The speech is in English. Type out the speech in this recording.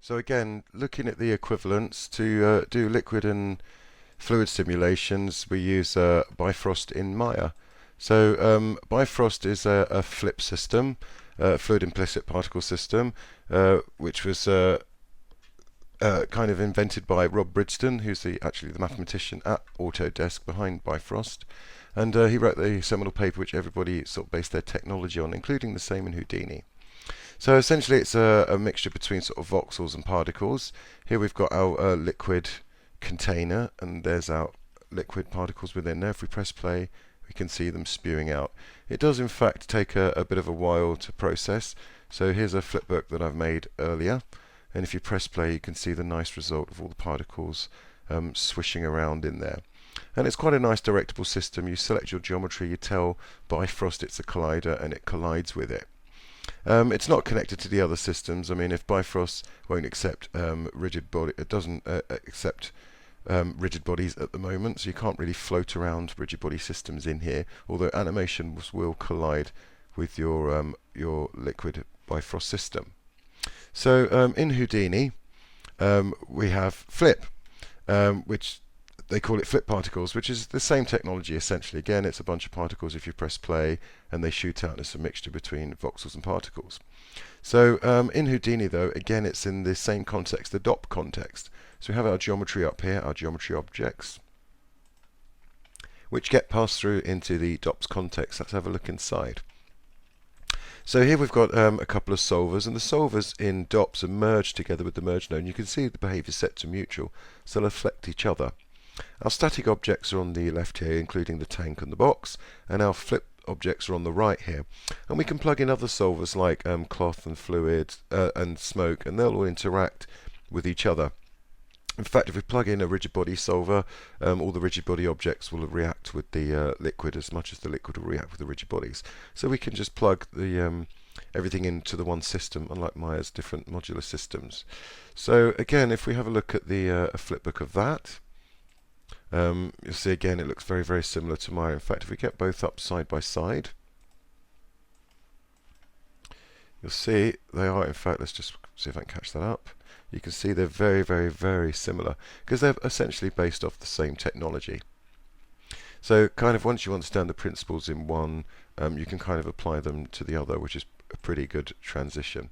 So again, looking at the equivalents to do liquid and fluid simulations, we use Bifrost in Maya. So Bifrost is a flip system, fluid implicit particle system, which was kind of invented by Rob Bridgton, who's actually the mathematician at Autodesk behind Bifrost. And he wrote the seminal paper which everybody sort of based their technology on, including the same in Houdini. So essentially it's a mixture between sort of voxels and particles. Here we've got our liquid container, and there's our liquid particles within there. If we press play, we can see them spewing out. It does in fact take a bit of a while to process. So here's a flipbook that I've made earlier, and if you press play you can see the nice result of all the particles swishing around in there. And it's quite a nice directable system. You select your geometry, you tell Bifrost it's a collider, and it collides with it. It's not connected to the other systems. I mean, if Bifrost won't accept rigid body, it doesn't accept rigid bodies at the moment, so you can't really float around rigid body systems in here. Although animations will collide with your liquid Bifrost system. So in Houdini, we have flip, which they call it flip particles, which is the same technology essentially. Again, it's a bunch of particles. If you press play, and they shoot out, it's a mixture between voxels and particles. So in Houdini, though, again, it's in the same context, the DOP context. So we have our geometry up here, our geometry objects, which get passed through into the DOPS context. Let's have a look inside. So here we've got a couple of solvers, and the solvers in DOPS are merged together with the merge node. And you can see the behavior set to mutual, so they'll reflect each other. Our static objects are on the left here, including the tank and the box, and our flip objects are on the right here. And we can plug in other solvers like cloth and fluid and smoke, and they'll all interact with each other. In fact, if we plug in a rigid body solver, all the rigid body objects will react with the liquid as much as the liquid will react with the rigid bodies. So we can just plug the everything into the one system, unlike Maya's different modular systems. So again, if we have a look at the a flipbook of that, you'll see again it looks very, very similar to Maya. In fact, if we get both up side by side, you'll see they are, in fact, let's just see if I can catch that up. You can see they're very, very, very similar because they're essentially based off the same technology. So kind of once you understand the principles in one, you can kind of apply them to the other, which is a pretty good transition.